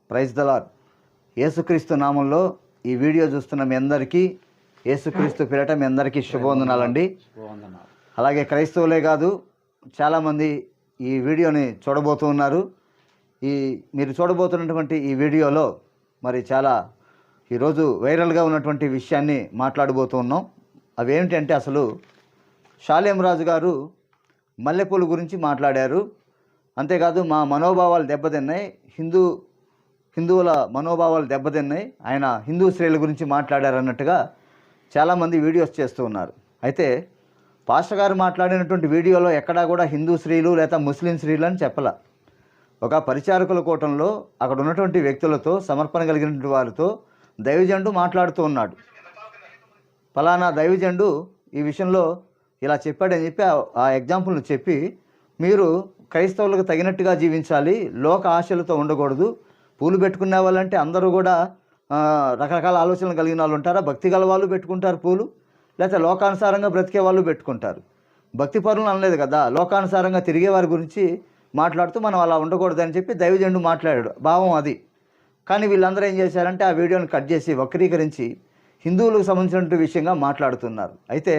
Praise the lord. యేసుక్రీస్తు నామంలో ఈ వీడియో చూస్తున్న మీ అందరికీ యేసుక్రీస్తు పేరిట మీ అందరికీ శుభవందనాలండి. అలాగే క్రైస్తవులే కాదు, చాలామంది ఈ వీడియోని చూడబోతున్నారు. మీరు చూడబోతున్నటువంటి ఈ వీడియోలో మరి చాలా ఈరోజు వైరల్గా ఉన్నటువంటి విషయాన్ని మాట్లాడబోతూ ఉన్నాం. అవేమిటంటే, అసలు షాలేం రాజు గారు మల్లెపూల గురించి మాట్లాడారు. అంతేకాదు మా మనోభావాలు దెబ్బతిన్నాయి, హిందువుల మనోభావాలు దెబ్బతిన్నాయి, ఆయన హిందూ స్త్రీల గురించి మాట్లాడారు అన్నట్టుగా చాలామంది వీడియోస్ చేస్తూ ఉన్నారు. అయితే పాస్టర్ గారు మాట్లాడినటువంటి వీడియోలో ఎక్కడా కూడా హిందూ స్త్రీలు లేదా ముస్లిం స్త్రీలు అని చెప్పాల. ఒక పరిచారకుల కూటంలో అక్కడ ఉన్నటువంటి వ్యక్తులతో, సమర్పణ కలిగినటువంటి వారితో దైవజనుడు మాట్లాడుతూ ఉన్నాడు. ఫలానా దైవజనుడు ఈ విషయంలో ఇలా చెప్పాడని చెప్పి ఆ ఎగ్జాంపుల్ని చెప్పి, మీరు క్రైస్తవులకు తగినట్టుగా జీవించాలి, లోక ఆశలతో ఉండకూడదు. పూలు పెట్టుకునే వాళ్ళంటే అందరూ కూడా రకరకాల ఆలోచనలు కలిగిన వాళ్ళు ఉంటారా? భక్తి గల వాళ్ళు పెట్టుకుంటారు పూలు, లేకపోతే లోకానుసారంగా బ్రతికే వాళ్ళు పెట్టుకుంటారు. భక్తి పరులను అనలేదు కదా, లోకానుసారంగా తిరిగే వారి గురించి మాట్లాడుతూ మనం అలా ఉండకూడదని చెప్పి దైవజనుడు మాట్లాడాడు, భావం అది. కానీ వీళ్ళందరూ ఏం చేశారంటే ఆ వీడియోని కట్ చేసి వక్రీకరించి హిందువులకు సంబంధించిన విషయంగా మాట్లాడుతున్నారు. అయితే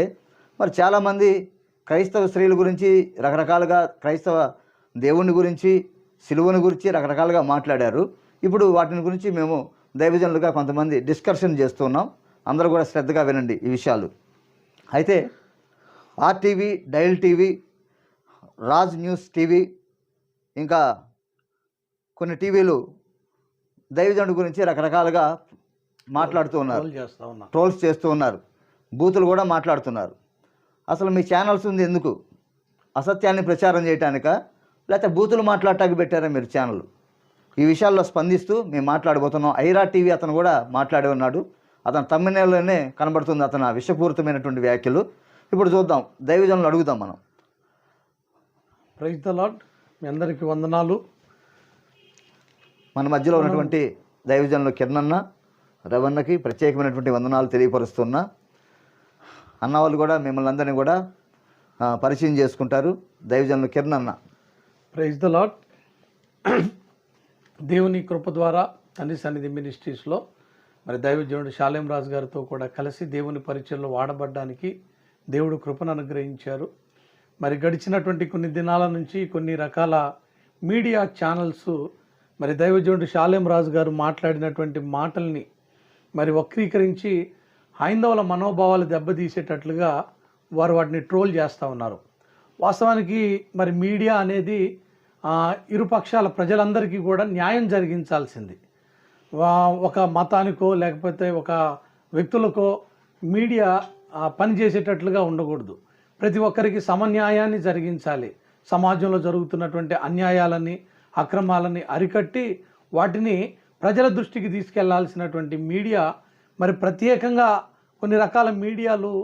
మరి చాలామంది క్రైస్తవ స్త్రీల గురించి రకరకాలుగా, క్రైస్తవ దేవుని గురించి, సిలువని గురించి రకరకాలుగా మాట్లాడారు. ఇప్పుడు వాటిని గురించి మేము దైవజనులుగా కొంతమంది డిస్కషన్ చేస్తున్నాం. అందరూ కూడా శ్రద్ధగా వినండి ఈ విషయాలు. అయితే RTV, dial TV, Raj news TV, ఇంకా కొన్ని టీవీలు దైవజనుడి గురించి రకరకాలుగా మాట్లాడుతూ ఉన్నారు, ట్రోల్స్ చేస్తూ ఉన్నారు, బూతులు కూడా మాట్లాడుతున్నారు. అసలు మీ ఛానల్స్ ఉంది ఎందుకు? అసత్యాన్ని ప్రచారం చేయటానికా, లేకపోతే బూతులు మాట్లాడటానికి పెట్టారా మీరు ఛానల్? ఈ విషయాల్లో స్పందిస్తూ మేము మాట్లాడబోతున్నాం. ఐరా టీవీ అతను కూడా మాట్లాడి ఉన్నాడు. అతను తమ్మినేలోనే కనబడుతుంది అతను విషపూరితమైనటువంటి వ్యాఖ్యలు. ఇప్పుడు చూద్దాం, దైవజనులు అడుగుదాం మనం. Praise the lord. మీ అందరికీ వందనాలు. మన మధ్యలో ఉన్నటువంటి దైవజనులు కిరణన్న, రవణకి ప్రత్యేకమైనటువంటి వందనాలు తెలియపరుస్తున్నా. అన్నవాళ్ళు కూడా మిమ్మల్ని అందరినీ కూడా పరిచయం చేసుకుంటారు. దైవజనులు కిరణన్న. Praise the lord. దేవుని కృప ద్వారా తండ్రి సన్నిధి మినిస్ట్రీస్లో మరి దైవజనుడు షాలేం రాజు గారితో కూడా కలిసి దేవుని పరిచయంలో వాడబడ్డానికి దేవుడు కృపను అనుగ్రహించారు. మరి గడిచినటువంటి కొన్ని దినాల నుంచి కొన్ని రకాల మీడియా ఛానల్స్ మరి దైవజనుడు షాలేం రాజు గారు మాట్లాడినటువంటి మాటల్ని మరి వక్రీకరించి హైందవుల మనోభావాలు దెబ్బతీసేటట్లుగా వారు వాటిని ట్రోల్ చేస్తూ ఉన్నారు. వాస్తవానికి మరి మీడియా అనేది ఇరుపక్షాల ప్రజలందరికీ కూడా న్యాయం జరిగించాల్సింది. ఒక మతానికో లేకపోతే ఒక వ్యక్తులకో మీడియా పనిచేసేటట్లుగా ఉండకూడదు. ప్రతి ఒక్కరికి సమన్యాయాన్ని జరిగించాలి. సమాజంలో జరుగుతున్నటువంటి అన్యాయాలని, అక్రమాలని అరికట్టి వాటిని ప్రజల దృష్టికి తీసుకెళ్లాల్సినటువంటి మీడియా మరి ప్రత్యేకంగా కొన్ని రకాల మీడియాలు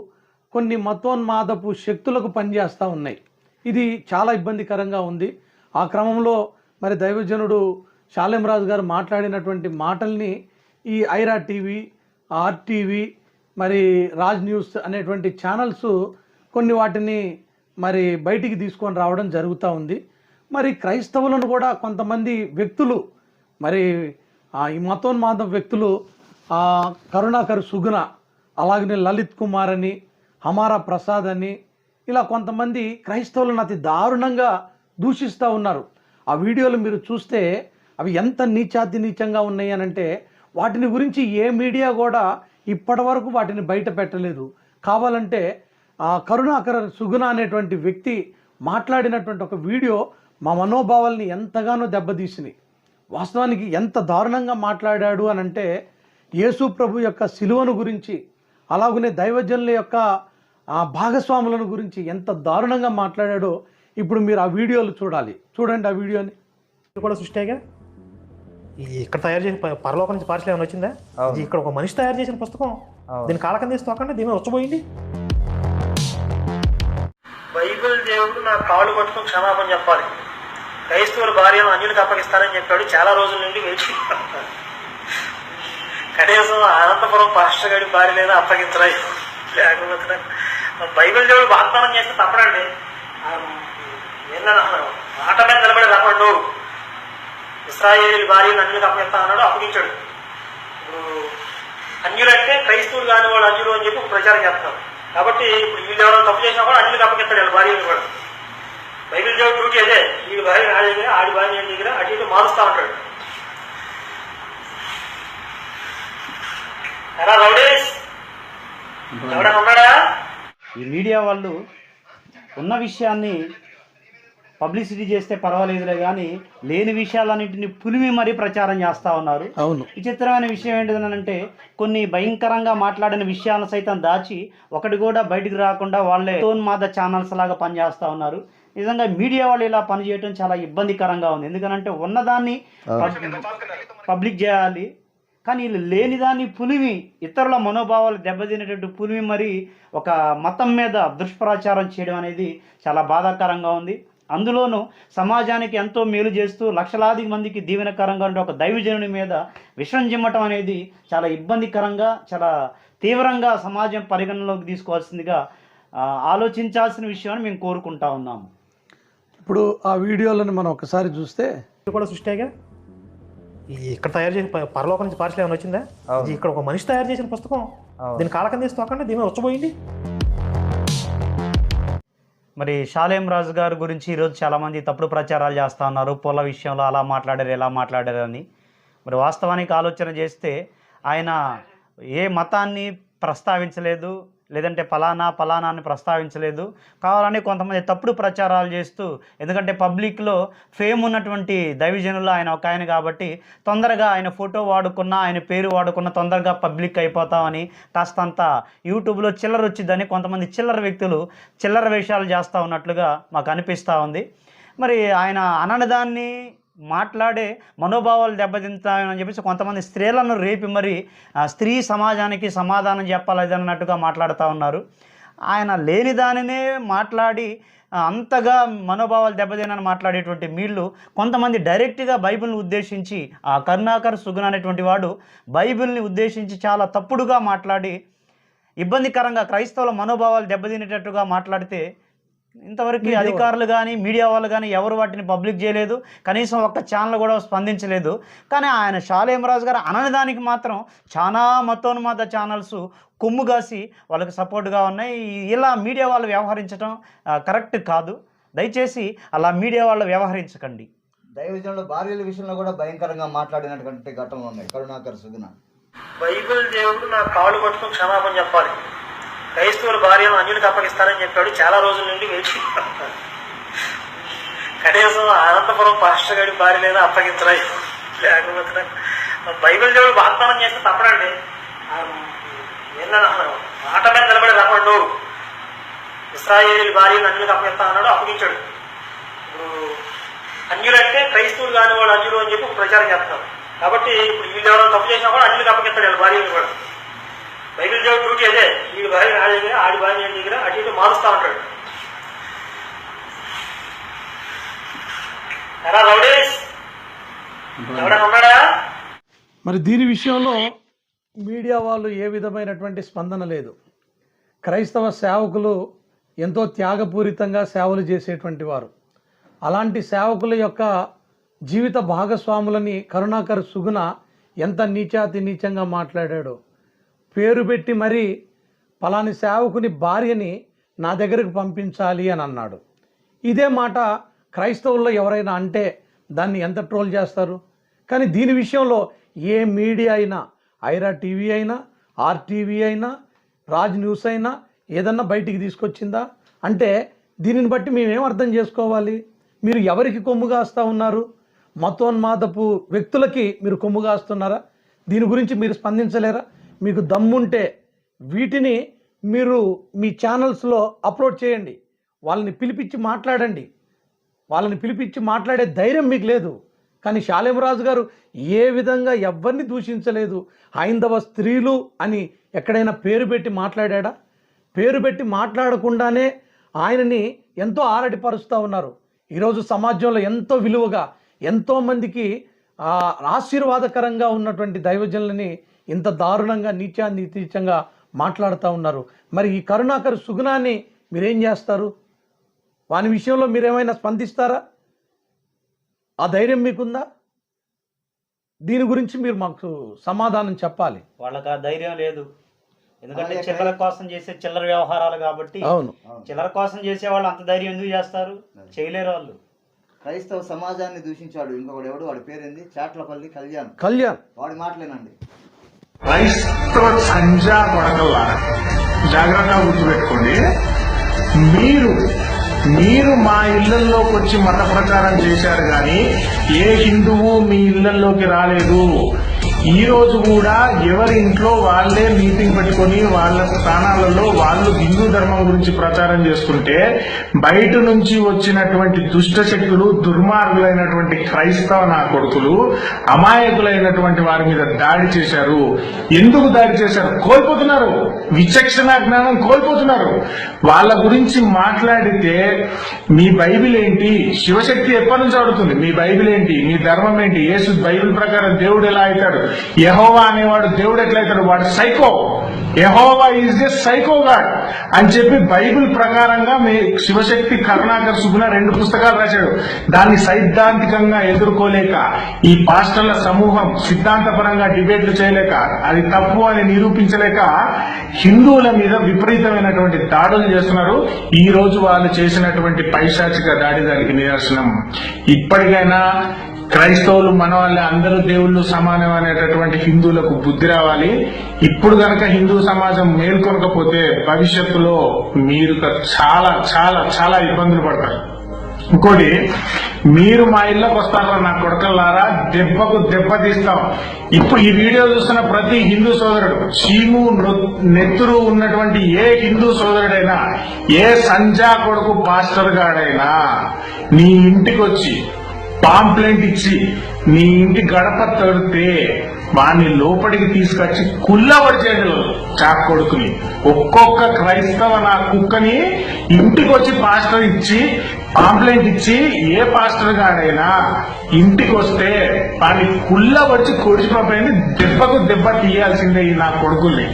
కొన్ని మతోన్మాదపు శక్తులకు పనిచేస్తూ ఉన్నాయి. ఇది చాలా ఇబ్బందికరంగా ఉంది. ఆ క్రమంలో మరి దైవజనుడు షాలేం రాజు గారు మాట్లాడినటువంటి మాటల్ని ఈ ఐరా టీవీ, ఆర్టీవీ, మరి రాజ్ న్యూస్ అనేటువంటి ఛానల్స్ కొన్ని వాటిని మరి బయటికి తీసుకొని రావడం జరుగుతూ ఉంది. మరి క్రైస్తవులను కూడా కొంతమంది వ్యక్తులు, మరి ఈ మతోన్మాద వ్యక్తులు కరుణాకర్ సుగుణ, అలాగనే లలిత్ కుమార్ అని, హమారా ప్రసాద్ అని, ఇలా కొంతమంది క్రైస్తవులను అతి దారుణంగా దూషిస్తూ ఉన్నారు. ఆ వీడియోలు మీరు చూస్తే అవి ఎంత నీచాతి నీచంగా ఉన్నాయి అనంటే వాటిని గురించి ఏ మీడియా కూడా ఇప్పటి వరకు వాటిని బయట పెట్టలేదు. కావాలంటే కరుణాకర్ సుగుణ అనేటువంటి వ్యక్తి మాట్లాడినటువంటి ఒక వీడియో మా మనోభావాల్ని ఎంతగానో దెబ్బతీసినాయి. వాస్తవానికి ఎంత దారుణంగా మాట్లాడాడు అనంటే యేసు ప్రభు యొక్క సిలువను గురించి, అలాగనే దైవజనుల యొక్క భాగస్వాములను గురించి ఎంత దారుణంగా మాట్లాడాడో ఇప్పుడు మీరు ఆ వీడియోలు చూడండి ఆ వీడియోని. కూడా సృష్టిగా ఇక్కడ తయారు చేసిన పరలోకం నుంచి పార్సల్ ఏమైనా వచ్చిందా? ఇక్కడ ఒక మనిషి తయారు చేసిన పుస్తకం, దీని కాలకం తీసి తోకండి, దీని వచ్చపోయింది. బైబిల్ దేవుడు నా కాళ్ళు పట్టుకుని క్షమాపణ చెప్పాలి, క్రైస్తవుల భార్యను అన్యులకు అప్పగిస్తానని చెప్పాడు. చాలా రోజుల నుండి వేచి కనీసం అనంతపురం పాస్టర్ గారి భార్య లేదా అప్పగించలేదు. లేకపోతే బైబిల్ దేవుడు వాగ్దానం చేస్తే తప్పడండి. మాట మీద నిలబడి రమ్మడు. ఇశ్రాయేలు భార్యను అన్యులకు అప్పగిస్తా అన్నాడు, అప్పగించాడు. ఇప్పుడు అన్యులంటే క్రైస్తవులు కాని వాళ్ళు అన్యులు అని చెప్పి ప్రచారం చేస్తున్నారు. కాబట్టి ఇప్పుడు వీళ్ళు ఎవరైనా తప్పు చేసినా కూడా అన్యులకు అప్పగిస్తాడు వీళ్ళ భార్యను కూడా. బైబిల్ దేవుడు డ్యూటీ అదే, వీడి భార్య నా దగ్గర, ఆడి భార్య నేను దగ్గర అటు ఇటు మారుస్తూ ఉంటాడు. ఎలా రౌడీస్ ఎవడైనా ఉన్నాడా? ఈ మీడియా వాళ్ళు ఉన్న విషయాన్ని పబ్లిసిటీ చేస్తే పర్వాలేదులే కానీ లేని విషయాలన్నింటినీ పులిమి మరీ ప్రచారం చేస్తూ ఉన్నారు. అవును. విచిత్రమైన విషయం ఏంటిదనంటే కొన్ని భయంకరంగా మాట్లాడిన విషయాలను సైతం దాచి ఒకటి కూడా బయటకు రాకుండా వాళ్ళే తోన్మాద ఛానల్స్ లాగా పనిచేస్తూ ఉన్నారు. నిజంగా మీడియా వాళ్ళు ఇలా పనిచేయడం చాలా ఇబ్బందికరంగా ఉంది. ఎందుకంటే ఉన్నదాన్ని పబ్లిక్ చేయాలి, కానీ వీళ్ళు లేనిదాన్ని పులిమి ఇతరుల మనోభావాలు దెబ్బతినేటట్టు పులిమి మరి ఒక మతం మీద దుష్ప్రచారం చేయడం అనేది చాలా బాధాకరంగా ఉంది. అందులోనూ సమాజానికి ఎంతో మేలు చేస్తూ లక్షలాది మందికి దీవెనకరంగా ఉండే ఒక దైవజనుని మీద విషం జిమ్మటం అనేది చాలా ఇబ్బందికరంగా, చాలా తీవ్రంగా సమాజం పరిగణనలోకి తీసుకోవాల్సిందిగా ఆలోచించాల్సిన విషయాన్ని మేము కోరుకుంటా ఉన్నాము. ఇప్పుడు ఆ వీడియోలను మనం ఒకసారి చూస్తే ఇది కూడా సృష్టిగా ఇక్కడ తయారు చేసిన పరలోకం నుంచి పార్సల్ ఏమైనా వచ్చిందా? ఇది ఇక్కడ ఒక మనిషి తయారు చేసిన పుస్తకం. దీని కాలకం తీసి తోకండి, దీని వచ్చబోయింది. మరి షాలేం రాజు గారి గురించి ఈరోజు చాలామంది తప్పుడు ప్రచారాలు చేస్తూ ఉన్నారు. పొల విషయంలో అలా మాట్లాడారు, ఎలా మాట్లాడారు అని. మరి వాస్తవానికి ఆలోచన చేస్తే ఆయన ఏ మతాన్ని ప్రస్తావించలేదు, లేదంటే ఫలానా అని ప్రస్తావించలేదు. కావాలని కొంతమంది తప్పుడు ప్రచారాలు చేస్తూ, ఎందుకంటే పబ్లిక్లో ఫేమ్ ఉన్నటువంటి దైవజనులు ఆయన ఒక ఆయన కాబట్టి తొందరగా ఆయన ఫోటో వాడుకున్నా, ఆయన పేరు వాడుకున్న తొందరగా పబ్లిక్ అయిపోతామని కాస్తంత యూట్యూబ్లో చిల్లర వచ్చిందని కొంతమంది చిల్లర వ్యక్తులు చిల్లర వేషాలు చేస్తూ ఉన్నట్లుగా మాకు అనిపిస్తూ ఉంది. మరి ఆయన అననదాన్ని మాట్లాడే మనోభావాలు దెబ్బతింటాయని చెప్పేసి కొంతమంది స్త్రీలను రేపి మరి స్త్రీ సమాజానికి సమాధానం చెప్పాలన్నట్టుగా మాట్లాడుతూ ఉన్నారు. ఆయన లేని దానినే మాట్లాడి అంతగా మనోభావాలు దెబ్బతినని మాట్లాడేటువంటి వీళ్ళు కొంతమంది డైరెక్ట్గా బైబిల్ని ఉద్దేశించి, ఆ కరుణాకర్ సుగుణ అనేటువంటి వాడు బైబిల్ని ఉద్దేశించి చాలా తప్పుడుగా మాట్లాడి ఇబ్బందికరంగా క్రైస్తవుల మనోభావాలు దెబ్బతినేటట్టుగా మాట్లాడితే ఇంతవరకు అధికారులు కానీ మీడియా వాళ్ళు కానీ ఎవరు వాటిని పబ్లిక్ చేయలేదు, కనీసం ఒక్క ఛానల్ కూడా స్పందించలేదు. కానీ ఆయన షాలేం రాజు గారు అనడానికి మాత్రం చాలా మతోన్మాద ఛానల్స్ కొమ్ముగాసి వాళ్ళకి సపోర్ట్గా ఉన్నాయి. ఇలా మీడియా వాళ్ళు వ్యవహరించడం కరెక్ట్ కాదు. దయచేసి అలా మీడియా వాళ్ళు వ్యవహరించకండి. దైవజనుల భార్యల విషయంలో కూడా భయంకరంగా మాట్లాడినటువంటి ఘటనలు ఉన్నాయి. కరుణాకర్ సుగుణ బైబిల్ దేవుడు నా కాళ్ళు పట్టుకుని క్షమాపణ చెప్పాలి, క్రైస్తవుల భార్యను అన్యులకు అప్పగిస్తానని చెప్పాడు. చాలా రోజుల నుండి వేచి కనీసం అనంతపురం పాస్టర్ గారి భార్య లేదా అప్పగించరా, లేకపోతే బైబిల్ దేవుడు వాగ్దానం చేస్తే తప్పడండి. మాట మీద నిలబడి రమ్మండు. ఇశ్రాయేలు భార్యను అన్యులకు అప్పగిస్తా అన్నాడు, అప్పగించాడు. ఇప్పుడు అన్యులంటే క్రైస్తవులు కాని వాళ్ళు అన్యులు అని చెప్పి ప్రచారం చేస్తున్నారు. కాబట్టి ఇప్పుడు వీళ్ళు ఎవరైనా తప్పు చేసినా కూడా అన్యులకు అప్పగిస్తాడు వీళ్ళ భార్యను కూడా. బైబిల్ దేవుడు డ్యూటీ అదే, వీడి భార్య నా దగ్గర, ఆడి భార్య నేను దగ్గర అటు ఇటు మారుస్తూ ఉంటాడు. ఎలా రౌడీస్ ఎవడైనా ఉన్నాడా? మరి దీని విషయంలో మీడియా వాళ్ళు ఏ విధమైనటువంటి స్పందన లేదు. క్రైస్తవ సేవకులు ఎంతో త్యాగపూరితంగా సేవలు చేసేటువంటి వారు. అలాంటి సేవకుల యొక్క జీవిత భాగస్వాములని కరుణాకర్ సుగుణ ఎంత నీచాతి నీచంగా మాట్లాడాడో. పేరు పెట్టి మరీ పలాని సేవకుని భార్యని నా దగ్గరకు పంపించాలి అని అన్నాడు. ఇదే మాట క్రైస్తవుల్లో ఎవరైనా అంటే దాన్ని ఎంత ట్రోల్ చేస్తారు. కానీ దీని విషయంలో ఏ మీడియా అయినా, ఐరా టీవీ అయినా, ఆర్టీవీ అయినా, రాజ్ న్యూస్ అయినా ఏదన్నా బయటికి తీసుకొచ్చిందా? అంటే దీనిని బట్టి మేమేం అర్థం చేసుకోవాలి? మీరు ఎవరికి కొమ్ము కాస్తూ ఉన్నారు? మతోన్మాదపు వ్యక్తులకి మీరు కొమ్ము కాస్తున్నారా? దీని గురించి మీరు స్పందించలేరా? మీకు దమ్ముంటే వీటిని మీరు మీ ఛానల్స్లో అప్లోడ్ చేయండి, వాళ్ళని పిలిపించి మాట్లాడండి. వాళ్ళని పిలిపించి మాట్లాడే ధైర్యం మీకు లేదు. కానీ షాలేం రాజు గారు ఏ విధంగా ఎవరిని దూషించలేదు. హైందవ స్త్రీలు అని ఎక్కడైనా పేరు పెట్టి మాట్లాడా? పేరు పెట్టి మాట్లాడకుండానే ఆయనని ఎంతో ఆరడిపరుస్తూ ఉన్నారు. ఈరోజు సమాజంలో ఎంతో విలువగా, ఎంతోమందికి ఆశీర్వాదకరంగా ఉన్నటువంటి దైవజనులని ఇంత దారుణంగా నీచంగా మాట్లాడుతూ ఉన్నారు. మరి ఈ కరుణాకర్ సుగుణాన్ని మీరేం చేస్తారు? వాని విషయంలో మీరేమైనా స్పందిస్తారా? ఆ ధైర్యం మీకుందా? దీని గురించి మీరు మాకు సమాధానం చెప్పాలి. వాళ్ళకి ఆ ధైర్యం లేదు, ఎందుకంటే చిల్లర కోసం చేసే చిల్లర వ్యవహారాలు కాబట్టి. అవును, చిల్లర కోసం చేసే వాళ్ళు అంత ధైర్యం ఎందుకు చేస్తారు? చేయలేరు వాళ్ళు. క్రైస్తవ సమాజాన్ని దూషించాడు ఇంకొకడు, ఎవడు వాడి పేరేంది, చాట్లపల్లి కళ్యాణ్, వాడి మాటలేనండి. క్రైస్తవ సంజా కొడకల్లారా, జాగ్రత్తగా గుర్తుపెట్టుకోండి. మీరు మా ఇళ్లలోకి వచ్చి మత ప్రచారం చేశారు కానీ ఏ హిందువు మీ ఇళ్లలోకి రాలేదు. ఈ రోజు కూడా ఎవరి ఇంట్లో వాళ్ళే మీటింగ్ పెట్టుకొని వాళ్ళ స్థానాలలో వాళ్ళు హిందూ ధర్మం గురించి ప్రచారం చేస్తుంటే బయట నుంచి వచ్చినటువంటి దుష్ట శక్తులు, దుర్మార్గులైనటువంటి క్రైస్తవ నా కొడుకులు అమాయకులైనటువంటి వారి మీద దాడి చేశారు. ఎందుకు దాడి చేశారు? కోల్పోతున్నారు, విచక్షణ జ్ఞానం కోల్పోతున్నారు. వాళ్ళ గురించి మాట్లాడితే మీ బైబిల్ ఏంటి, శివశక్తి ఎప్పటి నుంచి ఆడుతుంది, మీ బైబిల్ ఏంటి, మీ ధర్మం ఏంటి, యేసు బైబిల్ ప్రకారం దేవుడు ఎలా అవుతాడు, యెహోవా అనేవాడు దేవుడు ఎట్లయితాడు, వాడు psycho, Jehovah is a psycho God అని చెప్పి బైబిల్ ప్రకారంగా మీ శివశక్తి కరుణాకర్ సుగుణ 2 పుస్తకాలు రాశాడు. దాన్ని సైద్ధాంతికంగా ఎదుర్కోలేక ఈ పాస్టర్ల సమూహం సిద్ధాంతపరంగా డిబేట్లు చేయలేక అది తప్పు అని నిరూపించలేక హిందువుల మీద విపరీతమైనటువంటి దాడులు చేస్తున్నారు. ఈ రోజు వాళ్ళు చేసినటువంటి పైశాచిక దాడి దానికి నిదర్శనం. ఇప్పటికైనా క్రైస్తవులు మన వాళ్ళే, అందరూ దేవుళ్ళు సమానం అనేటటువంటి హిందువులకు బుద్ధి రావాలి. ఇప్పుడు గనక హిందూ సమాజం మేల్కొనకపోతే భవిష్యత్తులో మీరు చాలా చాలా చాలా ఇబ్బందులు పడతారు. ఇంకోటి, మీరు మా ఇళ్ళకి వస్తారా నా కొడకల్లారా, దెబ్బకు దెబ్బ తీస్తాం. ఇప్పుడు ఈ వీడియో చూస్తున్న ప్రతి హిందూ సోదరుడు, చీము నెత్తురు ఉన్నటువంటి ఏ హిందూ సోదరుడైనా, ఏ సంజా కొడుకు పాస్టర్ గాడైనా నీ ఇంటికి వచ్చి పాంప్లెంట్ ఇచ్చి నీ ఇంటి గడప తడితే వాడిని లోపలికి తీసుకొచ్చి కుల్లబడిచేయడు చాక్ కొడుకుని. ఒక్కొక్క క్రైస్తవ నా కుక్కని ఇంటికి వచ్చి పాస్టర్ ఇచ్చి పాంప్లెంట్ ఇచ్చి ఏ పాస్టర్ గాడైనా ఇంటికి వస్తే వాడిని కుల్లబడిచి కొడిచిపోయింది, దెబ్బకు దెబ్బ తీయాల్సిందే ఈ నా కొడుకుల్ని.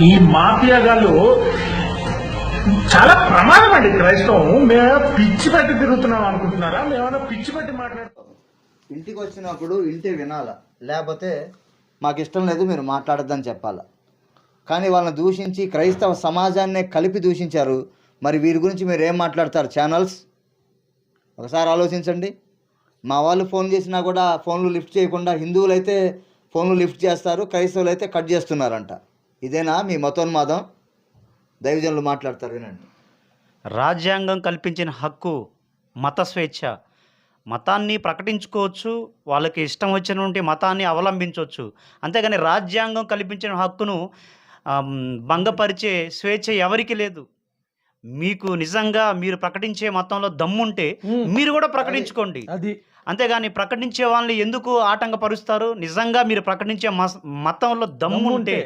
ఈ మాఫియాగాళ్ళు చాలా ప్రమాదం అండి. క్రైస్తవం మేము పిచ్చి పెట్టి తిరుగుతున్నాం అనుకుంటున్నారా? మేమన్నా పిచ్చి పెట్టి మాట్లాడుతాం. ఇంటికి వచ్చినప్పుడు ఇంటి వినాల, లేకపోతే మాకు ఇష్టం లేదు మీరు మాట్లాడొద్దని చెప్పాల. కానీ వాళ్ళని దూషించి క్రైస్తవ సమాజాన్నే కలిపి దూషించారు. మరి వీరి గురించి మీరు ఏం మాట్లాడతారు ఛానల్స్? ఒకసారి ఆలోచించండి. మా వాళ్ళు ఫోన్ చేసినా కూడా ఫోన్లు లిఫ్ట్ చేయకుండా, హిందువులు అయితే ఫోన్లు లిఫ్ట్ చేస్తారు, క్రైస్తవులు అయితే కట్ చేస్తున్నారంట. ఇదేనా మీ మతోన్మాదం? దైవజనులు మాట్లాడతారు, వినండి. రాజ్యాంగం కల్పించిన హక్కు మత స్వేచ్ఛ. మతాన్ని ప్రకటించుకోవచ్చు, వాళ్ళకి ఇష్టం వచ్చినటువంటి మతాన్ని అవలంబించవచ్చు. అంతేగాని రాజ్యాంగం కల్పించిన హక్కును భంగపరిచే స్వేచ్ఛ ఎవరికి లేదు. మీకు నిజంగా మీరు ప్రకటించే మతంలో దమ్ముంటే మీరు కూడా ప్రకటించుకోండి. అది అంతేగాని ప్రకటించే వాళ్ళని ఎందుకు ఆటంకపరుస్తారు? నిజంగా మీరు ప్రకటించే మతంలో దమ్ముంటే,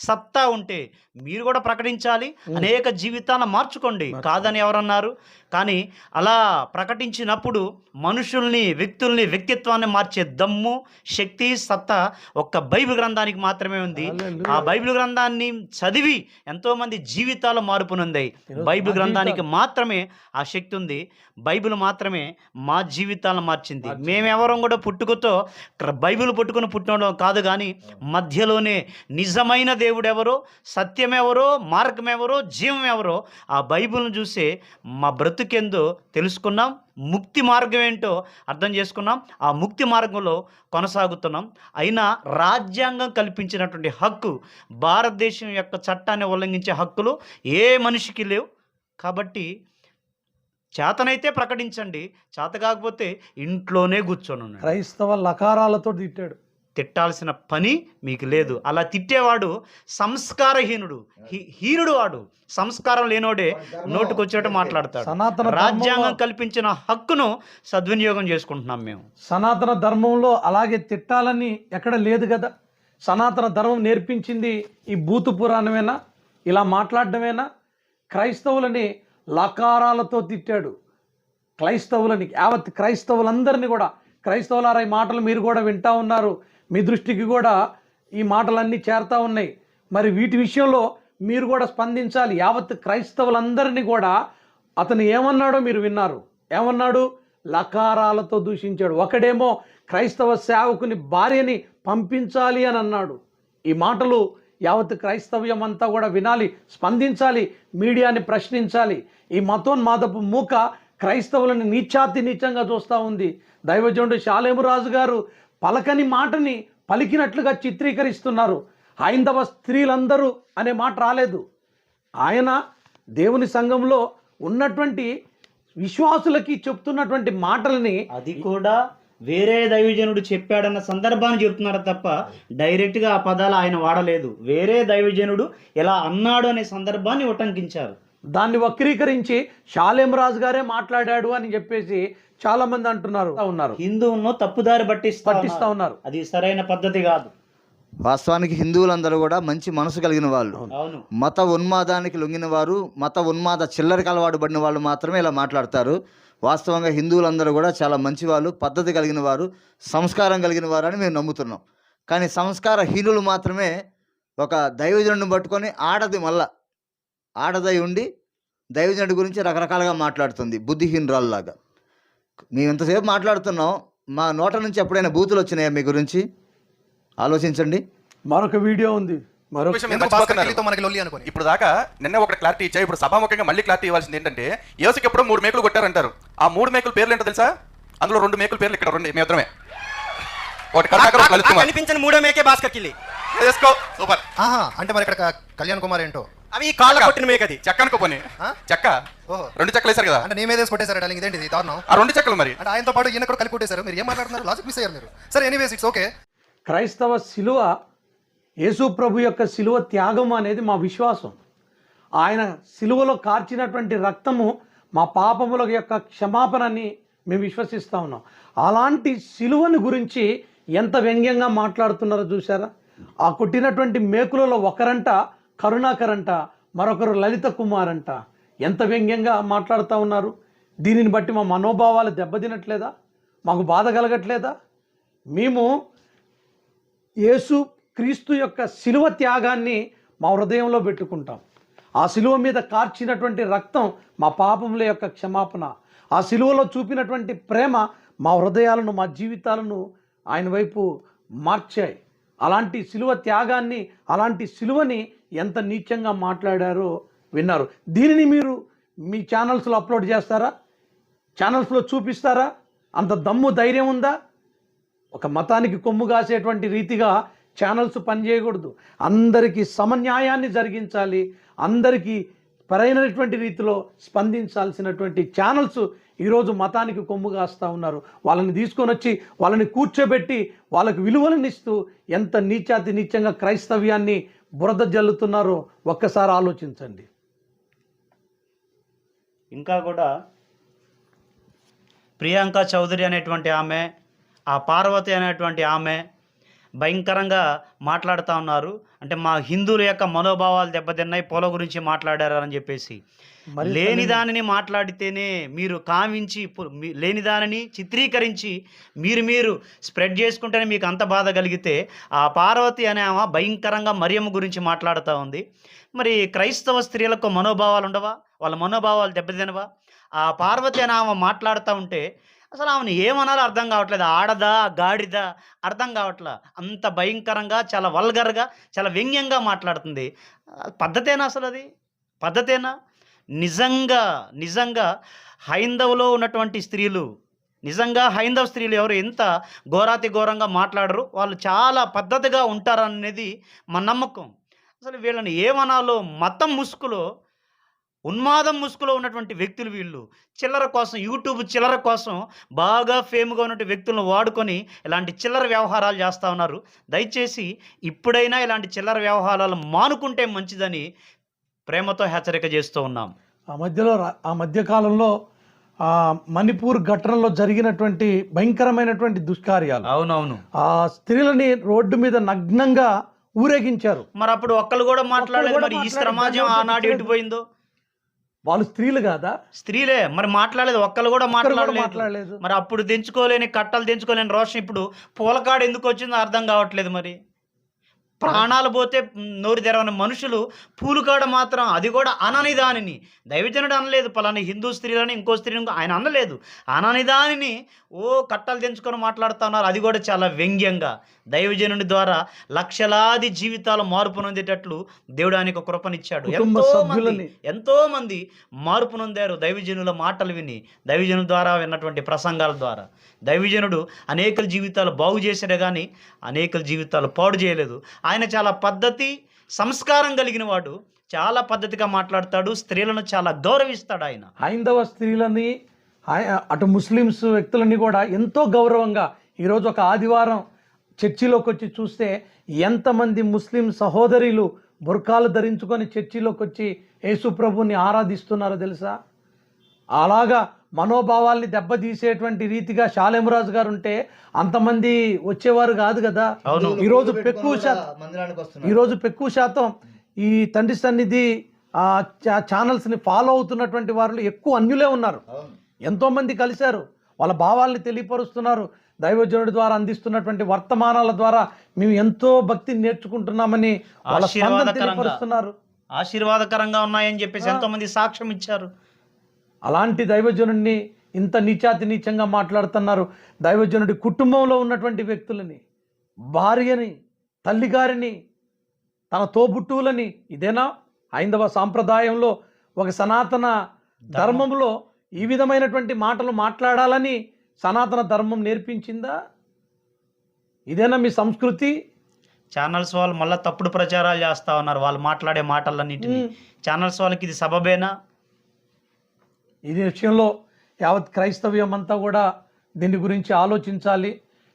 సత్తా ఉంటే మీరు కూడా ప్రకటించాలి. అనేక జీవితాలను మార్చుకోండి, కాదని ఎవరన్నారు? కానీ అలా ప్రకటించినప్పుడు మనుషుల్ని, వ్యక్తుల్ని, వ్యక్తిత్వాన్ని మార్చే దమ్ము, శక్తి, సత్తా ఒక్క బైబిల్ గ్రంథానికి మాత్రమే ఉంది. ఆ బైబిల్ గ్రంథాన్ని చదివి ఎంతోమంది జీవితాలు మార్పునుందాయి. బైబిల్ గ్రంథానికి మాత్రమే ఆ శక్తి ఉంది. బైబిల్ మాత్రమే మా జీవితాలను మార్చింది. మేమెవరం కూడా పుట్టుకతో బైబిల్ పుట్టుకుని పుట్టినడం కాదు, కానీ మధ్యలోనే నిజమైన దేవుడు ఎవరో, సత్యం ఎవరో, మార్గం ఎవరో, జీవం ఎవరో ఆ బైబిల్ను చూసే మా బ్రతుకెందో తెలుసుకున్నాం. ముక్తి మార్గం ఏంటో అర్థం చేసుకున్నాం. ఆ ముక్తి మార్గంలో కొనసాగుతున్నాం. అయినా రాజ్యాంగం కల్పించినటువంటి హక్కు, భారతదేశం యొక్క చట్టాన్ని ఉల్లంఘించే హక్కులు ఏ మనిషికి లేవు. కాబట్టి చేతనైతే ప్రకటించండి, చేత కాకపోతే ఇంట్లోనే కూర్చొని ఉన్నాడు. క్రైస్తవ లకారాలతో తిట్టాడు. తిట్టాల్సిన పని మీకు లేదు. అలా తిట్టేవాడు సంస్కారహీనుడు, హీనుడు. వాడు సంస్కారం లేనోడే నోటుకొచ్చేట్టు మాట్లాడతాడు. రాజ్యాంగం కల్పించిన హక్కును సద్వినియోగం చేసుకుంటున్నాం మేము. సనాతన ధర్మంలో అలాగే తిట్టాలని ఎక్కడ లేదు కదా. సనాతన ధర్మం నేర్పించింది ఈ భూతు పురాణమేనా? ఇలా మాట్లాడడమేనా? క్రైస్తవులని లకారాలతో తిట్టాడు. క్రైస్తవులని, యావత్ క్రైస్తవులందరినీ కూడా, క్రైస్తవులారా ఈ మాటలు మీరు కూడా వింటా ఉన్నారు, మీ దృష్టికి కూడా ఈ మాటలన్నీ చేరుతా ఉన్నాయి. మరి వీటి విషయంలో మీరు కూడా స్పందించాలి. యావత్ క్రైస్తవులందరినీ కూడా అతను ఏమన్నాడో మీరు విన్నారు. ఏమన్నాడు? లకారాలతో దూషించాడు. ఒకడేమో క్రైస్తవ సేవకుని భార్యని పంపించాలి అని అన్నాడు. ఈ మాటలు యావత్ క్రైస్తవ్యం అంతా కూడా వినాలి, స్పందించాలి, మీడియాని ప్రశ్నించాలి. ఈ మతోన్మాదపు మూక క్రైస్తవులను నీచాతి నీచంగా చూస్తూ ఉంది. దైవజనుడు షాలేము రాజు గారు పలకని మాటని పలికినట్లుగా చిత్రీకరిస్తున్నారు. హైందవ స్త్రీలందరూ అనే మాట రాలేదు. ఆయన దేవుని సంఘంలో ఉన్నటువంటి విశ్వాసులకి చెప్తున్నటువంటి మాటలని అది కూడా వేరే దైవజనుడు చెప్పాడన్న సందర్భాన్ని చెప్తున్నారు తప్ప డైరెక్ట్గా ఆ పదాలు ఆయన వాడలేదు. వేరే దైవజనుడు ఎలా అన్నాడు అనే సందర్భాన్ని ఉటంకించారు. దాన్ని వక్రీకరించి షాలేం రాజు గారే మాట్లాడాడు అని చెప్పేసి చాలా మంది ఉన్నారు. హిందువులను తప్పుదారి పట్టిస్తా ఉన్నారు. అది సరైన పద్ధతి కాదు. వాస్తవానికి హిందువులందరూ కూడా మంచి మనసు కలిగిన వాళ్ళు, అవును. మత ఉన్మాదానికి లొంగిన వారు, మత ఉన్మాద చిల్లరికి అలవాటు పడిన వాళ్ళు మాత్రమే ఇలా మాట్లాడతారు. వాస్తవంగా హిందువులందరూ కూడా చాలా మంచి వాళ్ళు, పద్ధతి కలిగిన వారు, సంస్కారం కలిగిన వారు అని మేము నమ్ముతున్నాం. కానీ సంస్కారహీనులు మాత్రమే ఒక దైవజనుడిని పట్టుకొని ఆడదై ఉండి దైవజనుడి గురించి రకరకాలుగా మాట్లాడుతుంది, బుద్ధిహీనురాల్లాగా. మేము ఇంతసేపు మాట్లాడుతున్నాం, మా నోట నుంచి ఎప్పుడైనా బూతులు వచ్చినాయా మీ గురించి? ఆలోచించండి. మరొక వీడియో ఉంది. ఇప్పుడు దాకా నిన్న ఒక క్లారిటీ ఇచ్చా. ఇప్పుడు సభాముఖంగా మళ్ళీ క్లారిటీ ఇవ్వాల్సింది ఏంటంటే, యేసుకి ఎప్పుడో 3 మేకులు కొట్టారంటారు. ఆ 3 మేకుల పేర్లు ఏంటో తెలుసా? అందులో 2 మేకుల పేర్లు ఇక్కడ 2 మేత్రమే. ఒకటి కనిపించిన 3వ మేకే భాస్కర్ కిల్లి. సూపర్. అంటే మరి ఇక్కడ కళ్యాణ్ కుమార్ ఏంటో అవి కాళ్ళ కొట్టిన మేకది చెక్కనుకోపోని చెక్క 2 చెక్కలు వేశారు కదా. అంటే నీ మీద కొట్టేశారు డాలింగ్, ఇదేంటి దారుణం? ఆ 2 చెక్కలు మరి అంటే ఆయనతో పాటు ఈయన కూడా కలిపి కొట్టేశారు. మీరు ఏం మాట్లాడుతున్నారు? లాజిక్ మిస్ అయ్యారు మీరు. సరే, ఎనీవేస్ ఇట్స్ ఓకే. క్రైస్తవ శిలువ, యేసు ప్రభు యొక్క శిలువ త్యాగం అనేది మా విశ్వాసం. ఆయన శిలువలో కార్చినటువంటి రక్తము మా పాపముల యొక్క క్షమాపణని మేము విశ్వసిస్తూ ఉన్నాం. అలాంటి శిలువని గురించి ఎంత వ్యంగ్యంగా మాట్లాడుతున్నారో చూసారా? ఆ కొట్టినటువంటి మేకులలో ఒకరంట కరుణాకర్ అంట, మరొకరు లలిత కుమార్ అంట. ఎంత వ్యంగ్యంగా మాట్లాడుతూ ఉన్నారు. దీనిని బట్టి మా మనోభావాలు దెబ్బతినట్లేదా? మాకు బాధ కలగట్లేదా? మేము యేసు క్రీస్తు యొక్క శిలువ త్యాగాన్ని మా హృదయంలో పెట్టుకుంటాం. ఆ శిలువ మీద కార్చినటువంటి రక్తం మా పాపముల యొక్క క్షమాపణ. ఆ శిలువలో చూపినటువంటి ప్రేమ మా హృదయాలను, మా జీవితాలను ఆయన వైపు మార్చాయి. అలాంటి శిలువ త్యాగాన్ని, అలాంటి శిలువని ఎంత నీచంగా మాట్లాడారో విన్నారు. దీనిని మీరు మీ ఛానల్స్లో అప్లోడ్ చేస్తారా? ఛానల్స్లో చూపిస్తారా? అంత దమ్ము ధైర్యం ఉందా? ఒక మతానికి కొమ్ము కాసేటువంటి రీతిగా ఛానల్స్ పనిచేయకూడదు. అందరికీ సమన్యాయాన్ని జరిగించాలి. అందరికీ సరైనటువంటి రీతిలో స్పందించాల్సినటువంటి ఛానల్స్ ఈరోజు మతానికి కొమ్ము కాస్తూ ఉన్నారు. వాళ్ళని తీసుకొని వచ్చి వాళ్ళని కూర్చోబెట్టి వాళ్ళకు విలువలను ఇస్తూ ఎంత నీచాతి నీచంగా క్రైస్తవ్యాన్ని బురద జల్లుతున్నారో ఒక్కసారి ఆలోచించండి. ఇంకా కూడా ప్రియాంక చౌదరి అనేటువంటి ఆమె, ఆ పార్వతి అనేటువంటి ఆమె భయంకరంగా మాట్లాడుతూ ఉన్నారు. అంటే మా హిందువుల యొక్క మనోభావాలు దెబ్బతిన్నాయి, పొల గురించి మాట్లాడారు అని చెప్పేసి. లేని దానిని మాట్లాడితేనే మీరు కావించి, లేని దానిని చిత్రీకరించి మీరు స్ప్రెడ్ చేసుకుంటేనే మీకు అంత బాధ కలిగితే, ఆ పార్వతి అనే ఆమె భయంకరంగా మరియమ్మ గురించి మాట్లాడుతూ ఉంది. మరి క్రైస్తవ స్త్రీలకు మనోభావాలు ఉండవా? వాళ్ళ మనోభావాలు దెబ్బతినవా? ఆ పార్వతి అనే ఆమె మాట్లాడుతూ ఉంటే అసలు ఆమెను ఏమనాలో అర్థం కావట్లేదు. ఆడదా గాడిదా అర్థం కావట్లా. అంత భయంకరంగా, చాలా వల్గర్గా, చాలా వ్యంగ్యంగా మాట్లాడుతుంది. పద్ధతేనా? అసలు అది పద్ధతేనా? నిజంగా హైందవులో ఉన్నటువంటి స్త్రీలు, నిజంగా హైందవ స్త్రీలు ఎవరు ఎంత ఘోరాతి ఘోరంగా మాట్లాడరు, వాళ్ళు చాలా పద్ధతిగా ఉంటారనేది మా నమ్మకం. అసలు వీళ్ళని ఏమనాలో, మతం ముసుగులో, ఉన్మాదం ముసుగులో ఉన్నటువంటి వ్యక్తులు వీళ్ళు. చిల్లర కోసం, యూట్యూబ్ చిల్లర కోసం బాగా ఫేమ్గా ఉన్నటువంటి వ్యక్తులను వాడుకొని ఇలాంటి చిల్లర వ్యవహారాలు చేస్తూ ఉన్నారు. దయచేసి ఇప్పుడైనా ఇలాంటి చిల్లర వ్యవహారాలు మానుకుంటే మంచిదని ప్రేమతో హెచ్చరిక చేస్తూ ఉన్నాం. ఆ మధ్యకాలంలో మణిపూర్ ఘటనలో జరిగినటువంటి భయంకరమైనటువంటి దుష్కార్యాలు, అవునవును, ఆ స్త్రీలని రోడ్డు మీద నగ్నంగా ఊరేగించారు. మరి అప్పుడు ఒక్కళ్ళు కూడా మాట్లాడలేదు. మరి ఈ సమాజం ఆనాడు ఎటుపోయిందో? వాళ్ళు స్త్రీలు కాదా? స్త్రీలే, మరి మాట్లాడలేదు. ఒక్కళ్ళు కూడా మాట్లాడలేదు. మరి అప్పుడు కట్టలు తెంచుకోలేని రోషం ఇప్పుడు పూలకాడు ఎందుకు వచ్చిందో అర్థం కావట్లేదు. మరి ప్రాణాలు పోతే నోరు తెరవని మనుషులు పూలుకాడ మాత్రం, అది కూడా అనని దానిని, దైవజనుడు అనలేదు పలానా హిందూ స్త్రీలని ఇంకో స్త్రీని ఆయన అనలేదు, అనని దానిని కట్టలు తెంచుకొని మాట్లాడుతున్నారు. అది కూడా చాలా వ్యంగ్యంగా. దైవజనుడి ద్వారా లక్షలాది జీవితాలు మార్పు నొందేటట్లు దేవుడు ఆయనకు కృపనిచ్చాడు. ఎంతో మంది మార్పు నొందారు దైవజనుల మాటలు విని, దైవజనుల ద్వారా విన్నటువంటి ప్రసంగాల ద్వారా. దైవజనుడు అనేకల జీవితాలు బాగు చేశాడు కానీ అనేకల జీవితాలు పాడు చేయలేదు. ఆయన చాలా పద్ధతి సంస్కారం కలిగిన వాడు, చాలా పద్ధతిగా మాట్లాడతాడు, స్త్రీలను చాలా గౌరవిస్తాడు. ఆయన హైందవ స్త్రీలని అటు ముస్లిమ్స్ వ్యక్తులని కూడా ఎంతో గౌరవంగా, ఈరోజు ఒక ఆదివారం చర్చిలోకి వచ్చి చూస్తే ఎంతమంది ముస్లిం సహోదరులు బుర్కాలు ధరించుకొని చర్చిలోకి వచ్చి యేసు ప్రభుని ఆరాధిస్తున్నారో తెలుసా? అలాగా మనోభావాల్ని దెబ్బతీసేటువంటి రీతిగా షాలేంరాజు గారు ఉంటే అంతమంది వచ్చేవారు కాదు కదా. ఈరోజు ఎక్కువ శాతం ఈ తండ్రి సన్నిధి ఛానల్స్ని ఫాలో అవుతున్నటువంటి వారు ఎక్కువ అన్యులే ఉన్నారు. ఎంతోమంది కలిశారు, వాళ్ళ భావాల్ని తెలియపరుస్తున్నారు. దైవజనుడి ద్వారా అందిస్తున్నటువంటి వర్తమానాల ద్వారా మేము ఎంతో భక్తిని నేర్చుకుంటున్నామని వాళ్ళ స్పందన తెలియపరుస్తున్నారు. ఆశీర్వాదకరంగా ఉన్నాయని చెప్పేసి ఎంతోమంది సాక్ష్యం ఇచ్చారు. అలాంటి దైవజనుడిని ఇంత నీచాతి నీచంగా మాట్లాడుతున్నారు. దైవజనుడి కుటుంబంలో ఉన్నటువంటి వ్యక్తులని, భార్యని, తల్లిగారిని, తన తోబుట్టువులని. ఇదేనా హైందవ సాంప్రదాయంలో, ఒక సనాతన ధర్మంలో ఈ విధమైనటువంటి మాటలు మాట్లాడాలని సనాతన ధర్మం నేర్పించిందా? ఇదేనా మీ సంస్కృతి? ఛానల్స్ వాళ్ళు మళ్ళీ తప్పుడు ప్రచారాలు చేస్తూ ఉన్నారు వాళ్ళు మాట్లాడే మాటలన్నింటినీ. ఛానల్స్ వాళ్ళకి ఇది సబబేనా? ఇది విషయంలో యావత్ క్రైస్తవ్యం అంతా కూడా దీని గురించి ఆలోచించాలి.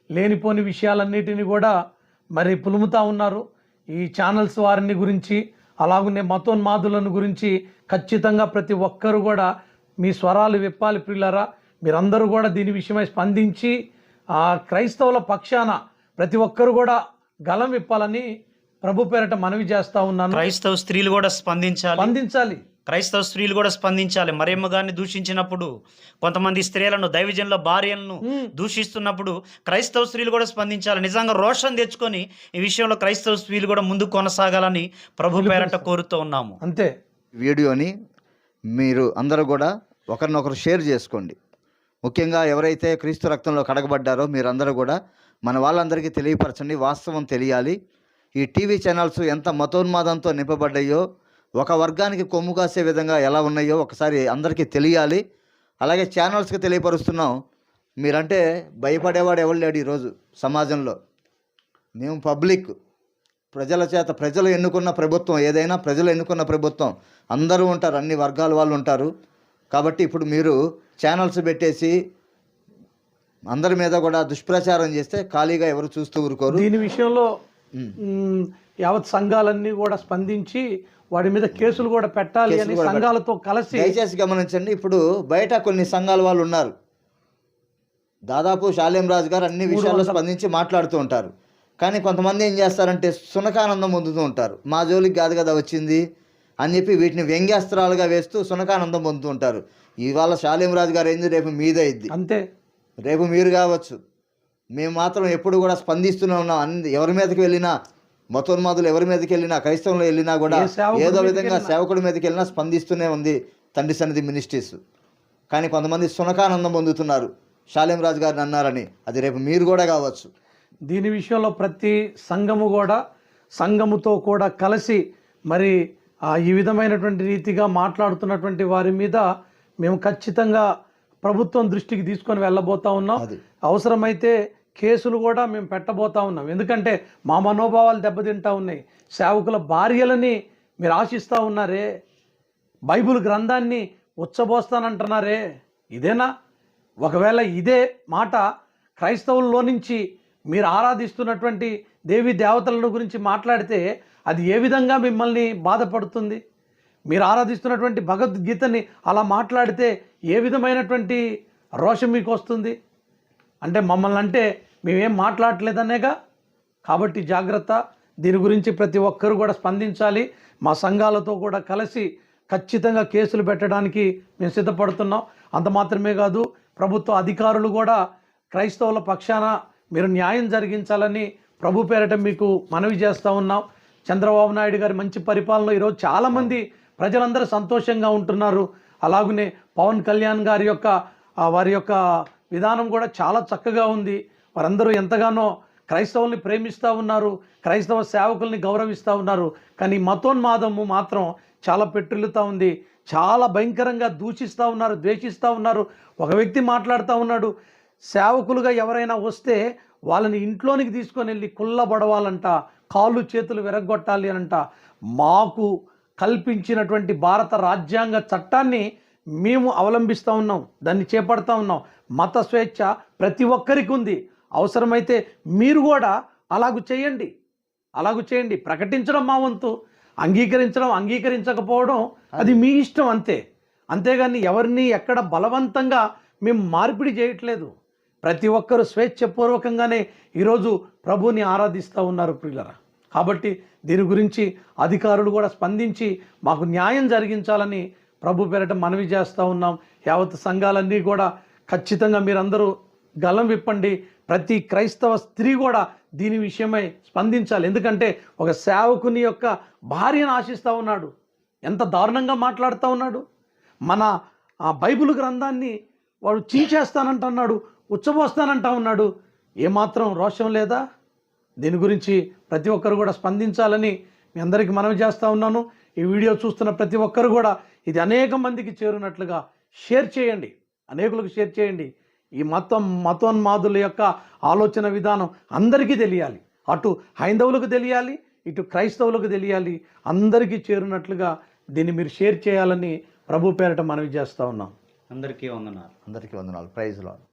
లేనిపోని విషయాలన్నిటిని కూడా మరి పులుముతా ఉన్నారు. ఈ ఛానల్స్ వారిని గురించి, అలాగనే మతోన్మాదులను గురించి ఖచ్చితంగా ప్రతి ఒక్కరు కూడా మీ స్వరాలు విప్పాలి. ప్రియులారా, మీరందరూ కూడా దీని విషయమై స్పందించి క్రైస్తవుల పక్షాన ప్రతి ఒక్కరు కూడా గలం విప్పాలని ప్రభు పేరట మనవి చేస్తా ఉన్నాను. క్రైస్తవ స్త్రీలు కూడా స్పందించాలి. క్రైస్తవ స్త్రీలు కూడా స్పందించాలి. మరియమ్మ గారిని దూషించినప్పుడు, కొంతమంది స్త్రీలను, దైవజనుల భార్యలను దూషిస్తున్నప్పుడు క్రైస్తవ స్త్రీలు కూడా స్పందించాలి. నిజంగా రోషం తెచ్చుకొని ఈ విషయంలో క్రైస్తవ స్త్రీలు కూడా ముందుకు కొనసాగాలని ప్రభు పేరట కోరుతూ ఉన్నాము. అంతే. వీడియోని మీరు అందరూ కూడా ఒకరినొకరు షేర్ చేసుకోండి. ముఖ్యంగా ఎవరైతే క్రీస్తు రక్తంలో కడగబడ్డారో మీరందరూ కూడా మన వాళ్ళందరికీ తెలియపరచండి. వాస్తవం తెలియాలి. ఈ టీవీ ఛానల్స్ ఎంత మతోన్మాదంతో నింపబడ్డాయో, ఒక వర్గానికి కొమ్ము కాసే విధంగా ఎలా ఉన్నాయో ఒకసారి అందరికీ తెలియాలి. అలాగే ఛానల్స్కి తెలియపరుస్తున్నాం. మీరంటే భయపడేవాడు ఎవరు లేడు ఈరోజు సమాజంలో. మేము పబ్లిక్, ప్రజల చేత, ప్రజలు ఎన్నుకున్న ప్రభుత్వం, ఏదైనా ప్రజలు ఎన్నుకున్న ప్రభుత్వం, అందరూ ఉంటారు, అన్ని వర్గాల వాళ్ళు ఉంటారు. కాబట్టి ఇప్పుడు మీరు ఛానల్స్ పెట్టేసి అందరి మీద కూడా దుష్ప్రచారం చేస్తే ఖాళీగా ఎవరు చూస్తూ ఊరుకోరు. దీని విషయంలో యావత్ సంఘాలన్నీ కూడా స్పందించి వాడి మీద కేసులు కూడా పెట్టాలి అని సంఘాలతో కలిసి. దయచేసి గమనించండి. ఇప్పుడు బయట కొన్ని సంఘాల వాళ్ళు ఉన్నారు, దాదాపు షాలేంరాజు గారు అన్ని విషయాల్లో స్పందించి మాట్లాడుతూ ఉంటారు. కానీ కొంతమంది ఏం చేస్తారంటే సునకానందం పొందుతూ ఉంటారు. మా జోలికి కాదు కదా వచ్చింది అని చెప్పి వీటిని వ్యంగ్యాస్త్రాలుగా వేస్తూ సునకానందం పొందుతూ ఉంటారు. ఇవాళ షాలేంరాజు గారు ఏంది, రేపు మీదే ఇద్ది, అంతే, రేపు మీరు కావచ్చు. మేము మాత్రం ఎప్పుడు కూడా స్పందిస్తూనే ఉన్నాం. ఎవరి మీదకి వెళ్ళినా, మతోన్మాదులు ఎవరి మీదకి వెళ్ళినా, క్రైస్తవులు వెళ్ళినా కూడా ఏదో విధంగా సేవకుడి మీదకి వెళ్ళినా స్పందిస్తూనే ఉంది తండ్రి సన్నిధి మినిస్ట్రీస్. కానీ కొంతమంది సునకానందం పొందుతున్నారు షాలేంరాజు గారిని అన్నారని. అది రేపు మీరు కూడా కావచ్చు. దీని విషయంలో ప్రతి సంఘము కూడా సంఘముతో కూడా కలిసి మరి ఈ విధమైనటువంటి రీతిగా మాట్లాడుతున్నటువంటి వారి మీద మేము ఖచ్చితంగా ప్రభుత్వం దృష్టికి తీసుకొని వెళ్ళబోతా ఉన్నాం. అవసరమైతే కేసులు కూడా మేము పెట్టబోతా ఉన్నాం. ఎందుకంటే మా మనోభావాలు దెబ్బతింటా ఉన్నాయి. సేవకుల భార్యలని మీరు ఆశిస్తూ ఉన్నారే, బైబిల్ గ్రంథాన్ని ఉచ్చబోస్తానంటున్నారే, ఇదేనా? ఒకవేళ ఇదే మాట క్రైస్తవుల్లో నుంచి మీరు ఆరాధిస్తున్నటువంటి దేవీ దేవతలను గురించి మాట్లాడితే అది ఏ విధంగా మిమ్మల్ని బాధపడుతుంది? మీరు ఆరాధిస్తున్నటువంటి భగవద్గీతని అలా మాట్లాడితే ఏ విధమైనటువంటి రోషం మీకు వస్తుంది? అంటే మమ్మల్ని అంటే మేమేం మాట్లాడలేదనేగా. కాబట్టి జాగ్రత్త. దీని గురించి ప్రతి ఒక్కరు కూడా స్పందించాలి. మా సంఘాలతో కూడా కలిసి ఖచ్చితంగా కేసులు పెట్టడానికి మేము సిద్ధపడుతున్నాం. అంత మాత్రమే కాదు, ప్రభుత్వ అధికారులు కూడా క్రైస్తవుల పక్షాన మీరు న్యాయం జరిగించాలని ప్రభు పేరట మీకు మనవి చేస్తూ ఉన్నాం. చంద్రబాబు నాయుడు గారి మంచి పరిపాలన ఈరోజు చాలామంది ప్రజలందరూ సంతోషంగా ఉంటున్నారు. అలాగనే పవన్ కళ్యాణ్ గారి యొక్క వారి యొక్క విధానం కూడా చాలా చక్కగా ఉంది. వారందరూ ఎంతగానో క్రైస్తవుల్ని ప్రేమిస్తూ ఉన్నారు, క్రైస్తవ సేవకుల్ని గౌరవిస్తూ ఉన్నారు. కానీ మతోన్మాదము మాత్రం చాలా పెట్టులుతూ ఉంది. చాలా భయంకరంగా దూషిస్తూ ఉన్నారు, ద్వేషిస్తూ ఉన్నారు. ఒక వ్యక్తి మాట్లాడుతూ ఉన్నాడు, సేవకులుగా ఎవరైనా వస్తే వాళ్ళని ఇంట్లోనికి తీసుకొని వెళ్ళి కుళ్ళబడవాలంట, కాళ్ళు చేతులు విరగొట్టాలి అనంట. మాకు కల్పించినటువంటి భారత రాజ్యాంగ చట్టాన్ని మేము అవలంబిస్తూ ఉన్నాం, దాన్ని చేపడతా ఉన్నాం. మత స్వేచ్ఛ ప్రతి ఒక్కరికి ఉంది. అవసరమైతే మీరు కూడా అలాగూ చేయండి. ప్రకటించడం మా వంతు, అంగీకరించకపోవడం అది మీ ఇష్టం అంతే. అంతేగాని ఎవరిని ఎక్కడ బలవంతంగా మేము మార్పిడి చేయట్లేదు. ప్రతి ఒక్కరూ స్వేచ్ఛపూర్వకంగానే ఈరోజు ప్రభుని ఆరాధిస్తూ ఉన్నారు ప్రియులరా. కాబట్టి దీని గురించి అధికారులు కూడా స్పందించి మాకు న్యాయం జరిగించాలని ప్రభు పేరట మనవి చేస్తూ ఉన్నాం. యావత్ సంఘాలన్నీ కూడా ఖచ్చితంగా మీరందరూ గలం విప్పండి. ప్రతి క్రైస్తవ స్త్రీ కూడా దీని విషయమై స్పందించాలి. ఎందుకంటే ఒక సేవకుని యొక్క భార్యను ఆశిస్తూ ఉన్నాడు, ఎంత దారుణంగా మాట్లాడుతూ ఉన్నాడు. మన బైబిల్ గ్రంథాన్ని వాడు చీచేస్తానంటున్నాడు, ఉచ్చబోస్తానంటా ఉన్నాడు. ఏమాత్రం రోషం లేదా? దీని గురించి ప్రతి ఒక్కరు కూడా స్పందించాలని మీ అందరికీ మనవి చేస్తూ ఉన్నాను. ఈ వీడియో చూస్తున్న ప్రతి ఒక్కరు కూడా ఇది అనేక మందికి చేరునట్లుగా షేర్ చేయండి, అనేకులకు షేర్ చేయండి. ఈ మతోన్మాదుల యొక్క ఆలోచన విధానం అందరికీ తెలియాలి. అటు హైందవులకు తెలియాలి, ఇటు క్రైస్తవులకు తెలియాలి. అందరికీ చేరునట్లుగా దీన్ని మీరు షేర్ చేయాలని ప్రభు పేరట మనవి చేస్తూ ఉన్నాం. అందరికీ వందనాలు. Praise lord.